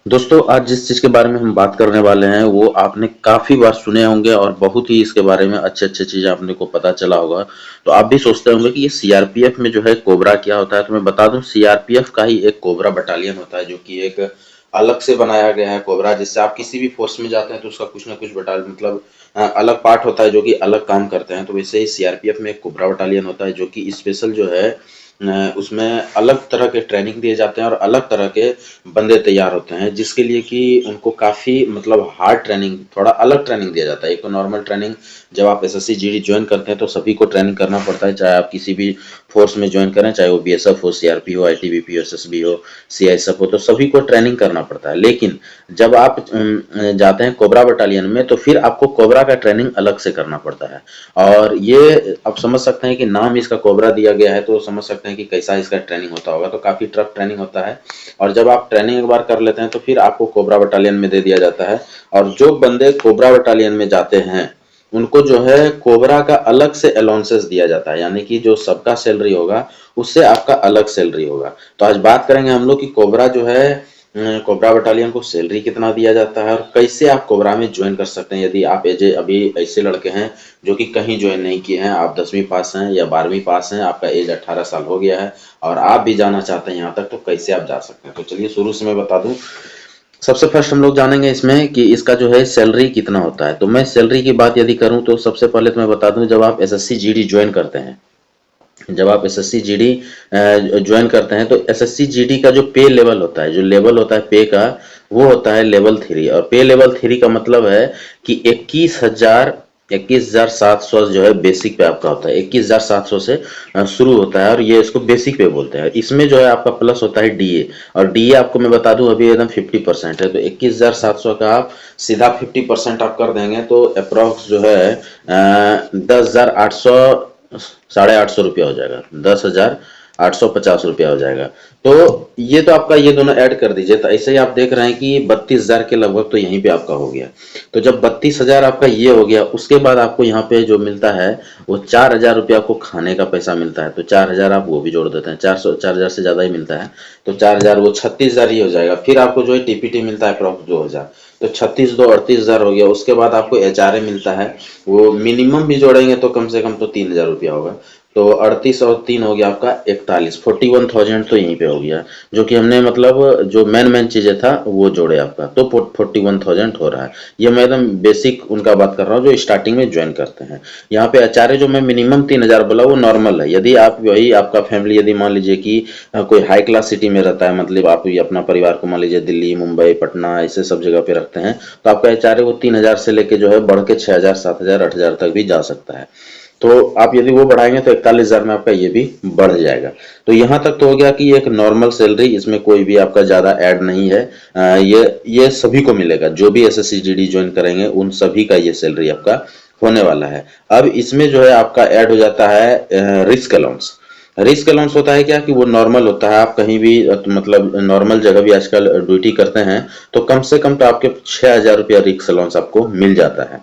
दोस्तों आज जिस चीज के बारे में हम बात करने वाले हैं वो आपने काफी बार सुने होंगे और बहुत ही इसके बारे में अच्छे अच्छे चीजें आपने को पता चला होगा। तो आप भी सोचते होंगे कि ये सीआरपीएफ में जो है कोबरा क्या होता है। तो मैं बता दूं सीआरपीएफ का ही एक कोबरा बटालियन होता है जो कि एक अलग से बनाया गया है कोबरा। जिससे आप किसी भी फोर्स में जाते हैं तो उसका कुछ ना कुछ बटालियन मतलब अलग पार्ट होता है जो कि अलग काम करते हैं। तो वैसे ही सीआरपीएफ में एक कोबरा बटालियन होता है जो कि स्पेशल जो है उसमें अलग तरह के ट्रेनिंग दिए जाते हैं और अलग तरह के बंदे तैयार होते हैं जिसके लिए कि उनको काफ़ी मतलब हार्ड ट्रेनिंग थोड़ा अलग ट्रेनिंग दिया जाता है। एक तो नॉर्मल ट्रेनिंग जब आप एसएससी जीडी ज्वाइन करते हैं तो सभी को ट्रेनिंग करना पड़ता है, चाहे आप किसी भी फोर्स में ज्वाइन करें, चाहे वो बीएसएफ हो, सीआरपी हो, आईटीबीपी हो, एसएसबी हो, सीआईएसएफ हो, तो सभी को ट्रेनिंग करना पड़ता है। लेकिन जब आप जाते हैं कोबरा बटालियन में तो फिर आपको कोबरा का ट्रेनिंग अलग से करना पड़ता है। और ये आप समझ सकते हैं कि नाम इसका कोबरा दिया गया है तो समझ सकते हैं कि कैसा इसका ट्रेनिंग होता होगा। तो काफ़ी टफ ट्रेनिंग होता है और जब आप ट्रेनिंग एक बार कर लेते हैं तो फिर आपको कोबरा बटालियन में दे दिया जाता है। और जो बंदे कोबरा बटालियन में जाते हैं उनको जो है कोबरा का अलग से अलाउंसेस दिया जाता है, यानी कि जो सबका सैलरी होगा उससे आपका अलग सैलरी होगा। तो आज बात करेंगे हम लोग कि कोबरा जो है कोबरा बटालियन को सैलरी कितना दिया जाता है और कैसे आप कोबरा में ज्वाइन कर सकते हैं। यदि आप एज अभी ऐसे लड़के हैं जो कि कहीं ज्वाइन नहीं किए हैं, आप 10वीं पास हैं या 12वीं पास हैं, आपका एज 18 साल हो गया है और आप भी जाना चाहते हैं यहाँ तक, तो कैसे आप जा सकते हैं। तो चलिए शुरू से मैं बता दूं। सबसे फर्स्ट हम लोग जानेंगे इसमें कि इसका जो है सैलरी कितना होता है। तो मैं सैलरी की बात यदि करूं तो सबसे पहले तो मैं बता दूं, जब आप एसएससी जीडी ज्वाइन करते हैं, जब आप एसएससी जीडी ज्वाइन करते हैं तो एसएससी जीडी का जो पे लेवल होता है, जो लेवल होता है पे का, वो होता है लेवल 3। और पे लेवल 3 का मतलब है कि 21,700 जो है बेसिक पे आपका होता है। 21,700 से शुरू होता है और ये इसको बेसिक पे बोलते हैं। इसमें जो है आपका प्लस होता है डीए, और डीए आपको मैं बता दूं अभी एकदम 50% है। तो 21,700 का आप सीधा 50% आप कर देंगे तो अप्रोक्स जो है 10,800 ₹850 हो जाएगा, 10,850 रुपया हो जाएगा। तो ये तो आपका ये दोनों ऐड कर दीजिए तो ऐसे ही आप देख रहे हैं कि 32,000 के लगभग तो यहीं पे आपका हो गया। तो जब 32,000 आपका ये हो गया उसके बाद आपको यहाँ पे जो मिलता है वो 4,000 रुपया आपको खाने का पैसा मिलता है। तो 4,000 आप वो भी जोड़ देते हैं, 4,000 से ज्यादा ही मिलता है। तो 4,000 वो 36,000 ही हो जाएगा। फिर आपको जो है टीपीटी मिलता है अप्रोक्स 2,000, तो 36 दो 38,000 हो गया। उसके बाद आपको एचआरए मिलता है, वो मिनिमम भी जोड़ेंगे तो कम से कम तो 3,000 रुपया होगा। तो 38 और 3 हो गया आपका 41,000 तो यहीं पे हो गया, जो कि हमने मतलब जो मेन चीजें था वो जोड़े आपका, तो 41,000 हो रहा है। ये मैं एकदम बेसिक उनका बात कर रहा हूँ जो स्टार्टिंग में ज्वाइन करते हैं। यहाँ पे एचआरए जो मैं मिनिमम 3,000 बोला वो नॉर्मल है। यदि आप वही आपका फैमिली यदि मान लीजिए कि कोई हाई क्लास सिटी में रहता है, मतलब आप ये अपना परिवार को मान लीजिए दिल्ली, मुंबई, पटना ऐसे सब जगह पे रखते हैं, तो आपका एचआरए वो 3,000 से लेके जो है बढ़ के 6,000, 7,000, 8,000 तक भी जा सकता है। तो आप यदि वो बढ़ाएंगे तो 41,000 में आपका ये भी बढ़ जाएगा। तो यहाँ तक तो हो गया कि एक नॉर्मल सैलरी, इसमें कोई भी आपका ज्यादा ऐड नहीं है। ये सभी को मिलेगा, जो भी एसएससी जीडी ज्वाइन करेंगे उन सभी का ये सैलरी आपका होने वाला है। अब इसमें जो है आपका ऐड हो जाता है रिस्क अलाउंस। रिस्क अलाउंस होता है क्या कि वो नॉर्मल होता है। आप कहीं भी मतलब नॉर्मल जगह भी आजकल ड्यूटी करते हैं तो कम से कम तो आपके 6,000 रुपया रिस्क अलाउंस आपको मिल जाता है।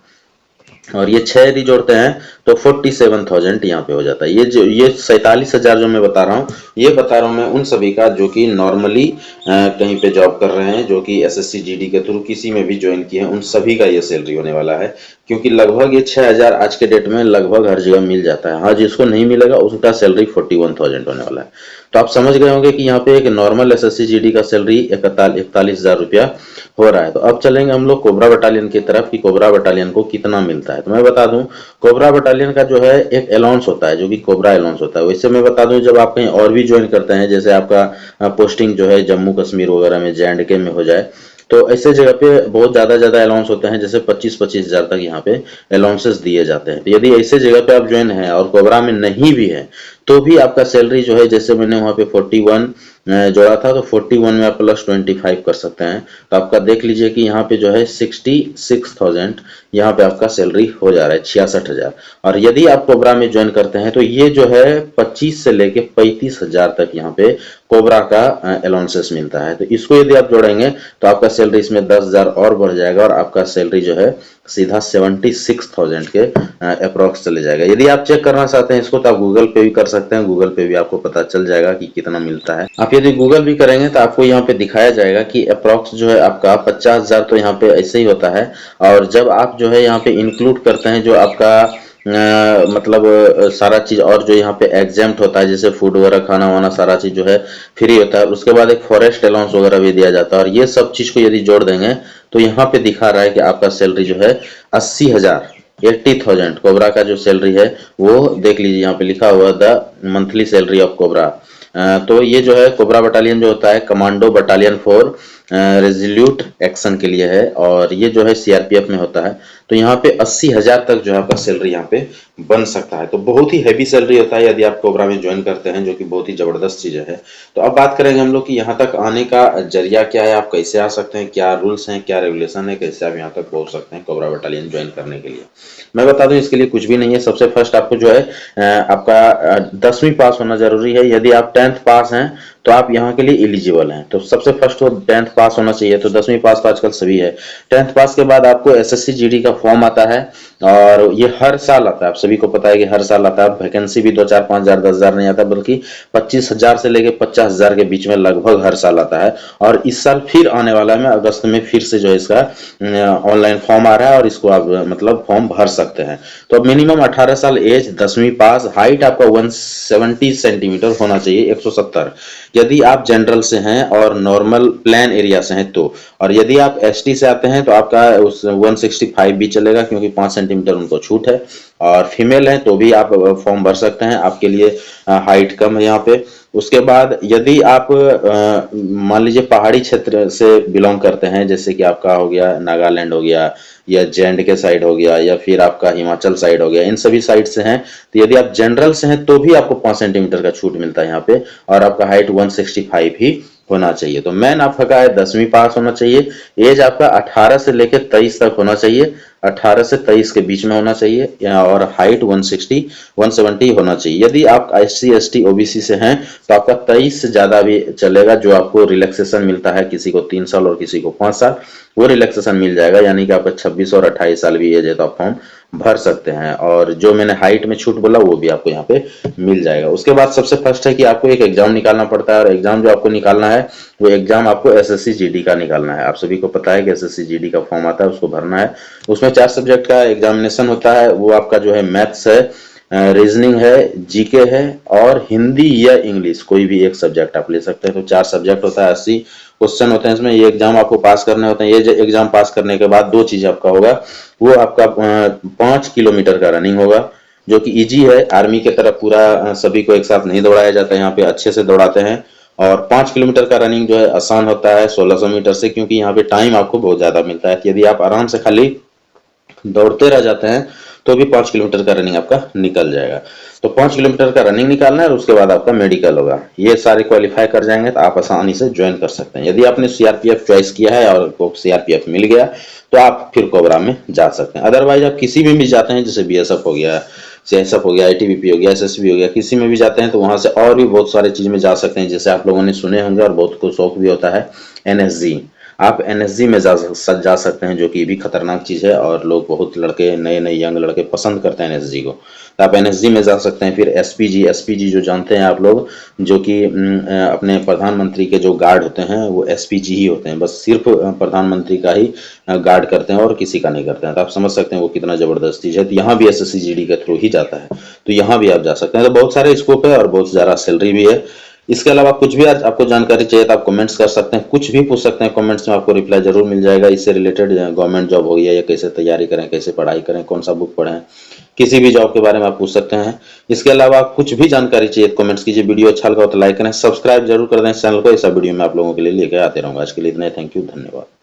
और ये 6 यदि जोड़ते हैं तो 47,000 यहाँ पे हो जाता है। ये जो ये 47,000 जो मैं बता रहा हूँ, ये बता रहा हूँ मैं उन सभी का जो कि नॉर्मली कहीं पे जॉब कर रहे हैं, जो कि एसएससी जीडी के थ्रू किसी में भी ज्वाइन किए हैं, उन सभी का ये सैलरी होने वाला है। क्योंकि लगभग ये 6,000 आज के डेट में लगभग हर जगह मिल जाता है। हाँ, जिसको नहीं मिलेगा उसका सैलरी 41,000 होने वाला है। तो आप समझ गए होंगे कि यहाँ पे एक नॉर्मल एसएससी जीडी का सैलरी 41,000 रुपया हो रहा है। तो अब चलेंगे हम लोग कोबरा बटालियन की तरफ कि कोबरा बटालियन को कितना मिलता है। तो मैं बता दूं, कोबरा बटालियन का जो है एक अलाउंस होता है जो कि कोबरा अलाउंस होता है। वैसे मैं बता दूं, जब आप कहीं और भी ज्वाइन करते हैं, जैसे आपका पोस्टिंग जो है जम्मू कश्मीर वगैरह में, जे में हो जाए, तो ऐसे जगह पे बहुत ज्यादा अलाउंस होते हैं, जैसे 25,000 तक यहाँ पे अलाउंसेस दिए जाते हैं। तो यदि ऐसे जगह पे आप ज्वाइन हैं और कोबरा में नहीं भी है तो भी आपका सैलरी जो है, जैसे मैंने वहां पे 41 जोड़ा था, तो 41 में आप प्लस 25 कर सकते हैं। तो आपका देख लीजिए कि यहाँ पे जो है 66,000 यहाँ पे आपका सैलरी हो जा रहा है, 66,000। और यदि आप कोबरा में ज्वाइन करते हैं तो ये जो है 25 से लेके 35,000 तक यहाँ पे कोबरा का अलाउंसेस मिलता है। तो इसको यदि आप जोड़ेंगे तो आपका सैलरी इसमें 10,000 और बढ़ जाएगा और आपका सैलरी जो है सीधा 76,000 के अप्रोक्स चले जाएगा। यदि आप चेक करना चाहते हैं इसको तो आप गूगल पे भी कर सकते हैं, गूगल पे भी आपको पता चल जाएगा कि कितना मिलता है। आप आप यदि गूगल भी करेंगे तो आपको यहाँ पे दिखाया जाएगा कि अप्रॉक्स जो है आपका 50,000 तो यहाँ पे ऐसे ही होता है। और जब आप जो है यहाँ पे इंक्लूड करते हैं जो आपका मतलब सारा चीज और जो यहाँ पे एग्जेम्प्ट होता है, जैसे फूड वगैरह खाना वाना सारा चीज जो है फ्री होता है, उसके बाद एक फॉरेस्ट अलाउंस वगैरह भी दिया जाता है, और ये सब चीज को यदि जोड़ देंगे तो यहाँ पे दिखा रहा है कि आपका सैलरी जो है 80,000 80,000 कोबरा का जो सैलरी है वो देख लीजिए, यहाँ पे लिखा हुआ the monthly salary of cobra. तो ये जो है कोबरा बटालियन जो होता है commando battalion for resolute action के लिए है, और ये जो है सीआरपीएफ में होता है। तो यहाँ पे 80,000 तक जो है आपका सैलरी यहाँ पे बन सकता है। तो बहुत ही हैवी सैलरी होता है यदि आप कोबरा में ज्वाइन करते हैं, जो कि बहुत ही जबरदस्त चीज है। तो अब बात करेंगे हम लोग कि यहाँ तक आने का जरिया क्या है, आप कैसे आ सकते हैं, क्या रूल्स हैं, क्या रेगुलेशन है, कैसे आप यहाँ तक पहुंच सकते हैं कोबरा बटालियन ज्वाइन करने के लिए। मैं बता दूं इसके लिए कुछ भी नहीं है। सबसे फर्स्ट आपको जो है आपका 10वीं पास होना जरूरी है। यदि आप 10th पास हैं तो आप यहाँ के लिए एलिजिबल हैं। तो सबसे फर्स्ट तो 10th पास होना चाहिए। तो 10वीं पास तो आजकल सभी है। 10th पास के बाद आपको एसएससी जीडी का फॉर्म आता है, और ये हर साल आता है। आप सभी को पता है कि हर साल आता है। वैकेंसी भी 2 4 5 हजार 10 हजार नहीं आता, बल्कि 25,000 से लेके 50,000 के बीच में लगभग हर साल आता है। और इस साल फिर आने वाला है, अगस्त में फिर से जो है इसका ऑनलाइन फॉर्म आ रहा है, और इसको आप मतलब फॉर्म भर सकते हैं। तो अब मिनिमम 18 साल एज, 10वीं पास, हाइट आपका 170 सेंटीमीटर होना चाहिए, 170 यदि आप जनरल से हैं और नॉर्मल प्लेन एरिया से हैं तो। और यदि आप एसटी से आते हैं तो आपका उस 165 भी चलेगा, क्योंकि 5 सेंटीमीटर उनको छूट है। और फीमेल हैं तो भी आप फॉर्म भर सकते हैं, आपके लिए हाइट कम है यहाँ पे। उसके बाद यदि आप मान लीजिए पहाड़ी क्षेत्र से बिलोंग करते हैं, जैसे कि आपका हो गया नागालैंड हो गया, या जेएंड के साइड हो गया, या फिर आपका हिमाचल साइड हो गया, इन सभी साइड से हैं, तो यदि आप जनरल से हैं तो भी आपको 5 सेंटीमीटर का छूट मिलता है यहाँ पे, और आपका हाइट 165 ही होना चाहिए। तो मेन आपका है 10वीं पास होना चाहिए। एज आपका 18 से लेकर 23 तक होना चाहिए, 18 से 23 के बीच में होना चाहिए, और हाइट 160 170 होना चाहिए। यदि आप SC ST OBC से हैं तो आपका 23 से ज्यादा भी चलेगा, जो आपको रिलैक्सेशन मिलता है, किसी को 3 साल और किसी को 5 साल, वो रिलैक्सेशन मिल जाएगा। यानी कि आपका 26 और 28 साल भी एज है तो आप फॉर्म भर सकते हैं। और जो मैंने हाइट में छूट बोला वो भी आपको यहाँ पे मिल जाएगा। उसके बाद सबसे फर्स्ट है कि आपको एक एग्जाम निकालना पड़ता है, और एग्जाम जो आपको निकालना है वो एग्जाम आपको एसएससी जीडी का निकालना है। आप सभी को पता है कि एसएससी जीडी का फॉर्म आता है, उसको भरना है। उसमें 4 सब्जेक्ट का एग्जामिनेशन होता है। वो आपका जो है मैथ्स है, रीजनिंग है, जीके है, और हिंदी या इंग्लिश, कोई भी एक सब्जेक्ट आप ले सकते हैं। तो 4 सब्जेक्ट होता है, 80 क्वेश्चन होते हैं इसमें। ये एग्जाम आपको पास करने होते हैं। ये एग्जाम पास करने के बाद 2 चीज आपका होगा, वो आपका 5 किलोमीटर का रनिंग होगा, जो कि इजी है। आर्मी की तरह पूरा सभी को एक साथ नहीं दौड़ाया जाता है, यहाँ पे अच्छे से दौड़ाते हैं। और 5 किलोमीटर का रनिंग जो है आसान होता है 1600 मीटर से, क्योंकि यहाँ पे टाइम आपको बहुत ज्यादा मिलता है। यदि आप आराम से खाली दौड़ते रह जाते हैं तो भी 5 किलोमीटर का रनिंग आपका निकल जाएगा। तो 5 किलोमीटर का रनिंग निकालना है, और उसके बाद आपका मेडिकल होगा। ये सारे क्वालिफाई कर जाएंगे तो आप आसानी से ज्वाइन कर सकते हैं। यदि आपने सीआरपीएफ चॉइस किया है और आपको सीआरपीएफ मिल गया तो आप फिर कोबरा में जा सकते हैं। अदरवाइज आप किसी में भी जाते हैं, जैसे बीएसएफ हो गया, सीएसएफ हो गया, आईटीबीपी हो गया, एसएसबी हो गया, किसी में भी जाते हैं तो वहां से और भी बहुत सारे चीज में जा सकते हैं। जैसे आप लोगों ने सुने होंगे और बहुत को शौक भी होता है, एनएसजी। आप एनएसजी में जा सकते हैं, जो कि भी खतरनाक चीज है, और लोग बहुत लड़के नए नए यंग लड़के पसंद करते हैं एनएसजी को। तो आप एनएसजी में जा सकते हैं। फिर एसपीजी जो जानते हैं आप लोग, जो कि अपने प्रधानमंत्री के जो गार्ड होते हैं वो एसपीजी ही होते हैं, बस सिर्फ प्रधानमंत्री का ही गार्ड करते हैं और किसी का नहीं करते हैं। तो आप समझ सकते हैं वो कितना जबरदस्त चीज है। तो यहाँ भी एसएससी जीडी के थ्रू ही जाता है, तो यहाँ भी आप जा सकते हैं। तो बहुत सारे स्कोप है और बहुत ज्यादा सैलरी भी है। इसके अलावा कुछ भी आज आपको जानकारी चाहिए तो आप कमेंट्स कर सकते हैं, कुछ भी पूछ सकते हैं कमेंट्स में, आपको रिप्लाई जरूर मिल जाएगा। इससे रिलेटेड गवर्नमेंट जॉब हो गया, या कैसे तैयारी करें, कैसे पढ़ाई करें, कौन सा बुक पढ़ें, किसी भी जॉब के बारे में आप पूछ सकते हैं। इसके अलावा कुछ भी जानकारी चाहिए तो कमेंट्स कीजिए। वीडियो अच्छा लगा तो लाइक करें, सब्सक्राइब जरूर कर दें चैनल को। ऐसा वीडियो मैं आप लोगों के लिए लेकर आते रहूंगा। आज के लिए इतना ही। थैंक यू, धन्यवाद।